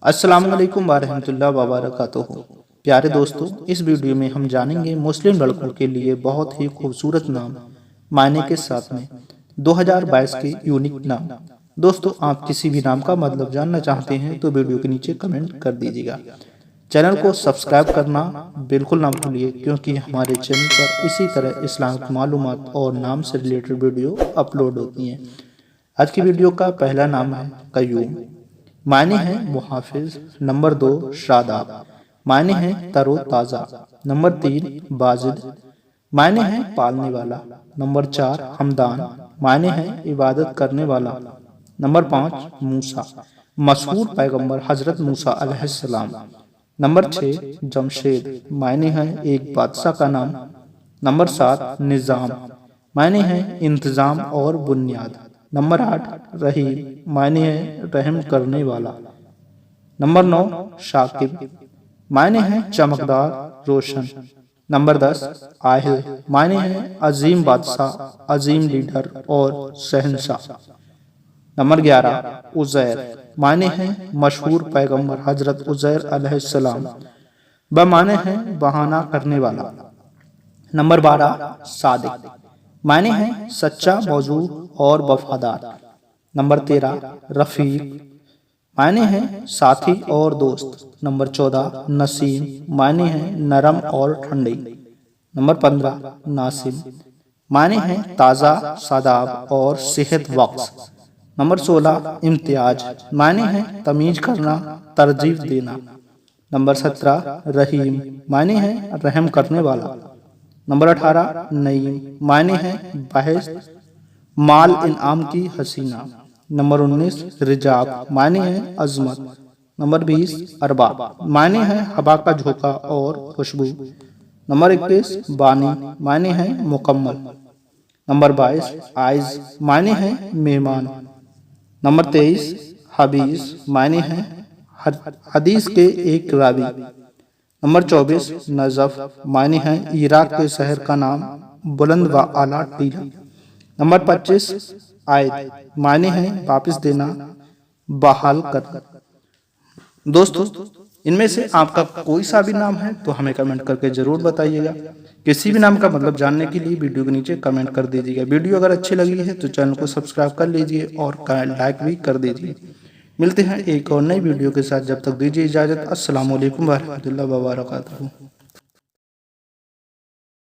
السلام علیکم ورحمۃ اللہ وبرکاتہ۔ پیارے دوستو، اس ویڈیو میں ہم جانیں گے مسلم لڑکوں کے لیے بہت ہی خوبصورت نام معنی کے ساتھ میں 2022 کے یونیک نام۔ دوستو، آپ کسی بھی نام کا مطلب جاننا چاہتے ہیں تو ویڈیو کے نیچے کمنٹ کر دیجیے گا۔ چینل کو سبسکرائب کرنا بالکل نہ بھولیے، کیونکہ ہمارے چینل پر اسی طرح اسلامک معلومات اور نام سے ریلیٹڈ ویڈیو اپلوڈ ہوتی ہیں۔ آج کی ویڈیو کا پہلا نام ہے قیوم۔ معنی ہے محافظ۔ نمبر 2 شاداب، معنی ہے تر و تازہ۔ نمبر 3 باجد، معنی ہے پالنے والا۔ نمبر 4 حمدان، معنی ہے عبادت کرنے والا۔ نمبر 5 موسیٰ، مشہور پیغمبر حضرت موسیٰ علیہ السلام۔ نمبر 6 جمشید، معنی ہے ایک بادشاہ کا نام۔ نمبر 7 نظام، معنی ہے انتظام اور بنیاد۔ نمبر 8 رحیم، معنی ہے رحم کرنے والا۔ نمبر 9 شاکب، معنی ہے چمکدار روشن۔ نمبر 10 عاہل، معنی ہے عظیم بادشاہ، عظیم لیڈر اور شہنشاہ۔ نمبر 11 عزیر، معنی ہے مشہور پیغمبر حضرت عزیر علیہ السلام، بمعنی ہے بہانہ کرنے والا۔ نمبر 12 صادق، معنی ہے سچا، موضوع اور وفادار۔ نمبر 13 رفیق، معنی ہے ساتھی اور دوست۔ نمبر 14 نسیم، معنی ہے نرم اور ٹھنڈی۔ نمبر 15 ناسم، معنی ہے تازہ، شاداب اور صحت بخش۔ نمبر 16 امتیاز، معنی ہے تمیز کرنا، ترجیح دینا۔ نمبر 17 رحیم، معنی ہے رحم کرنے والا۔ نمبر 18 نعیم، معنی ہے بہشت، مال انعام کی حسینہ۔ نمبر 19 رجاب، معنی ہے عظمت۔ نمبر 20 ارباب، معنی ہے ہوا کا جھونکا اور خوشبو۔ نمبر 21 بانی، معنی ہے مکمل۔ نمبر 22 عائز، معنی ہے مہمان۔ نمبر 23 حبیث، معنی ہے حدیث کے ایک راوی۔ نمبر 24 نجف، معنی ہے عراق کے شہر کا نام، بلند و اعلیٰ ٹیلہ۔ نمبر 25 عائد، معنی ہے واپس دینا، بحال کرنا۔ دوستو، ان میں سے آپ کا کوئی سا بھی نام ہے تو ہمیں کمنٹ کر کے ضرور بتائیے گا۔ کسی بھی نام کا مطلب جاننے کے لیے ویڈیو کے نیچے کمنٹ کر دیجیے گا۔ ویڈیو اگر اچھی لگی ہے تو چینل کو سبسکرائب کر لیجیے اور لائک بھی کر دیجیے۔ ملتے ہیں ایک اور نئی ویڈیو کے ساتھ، جب تک دیجیے اجازت۔ السلام علیکم ورحمۃ اللہ وبرکاتہ۔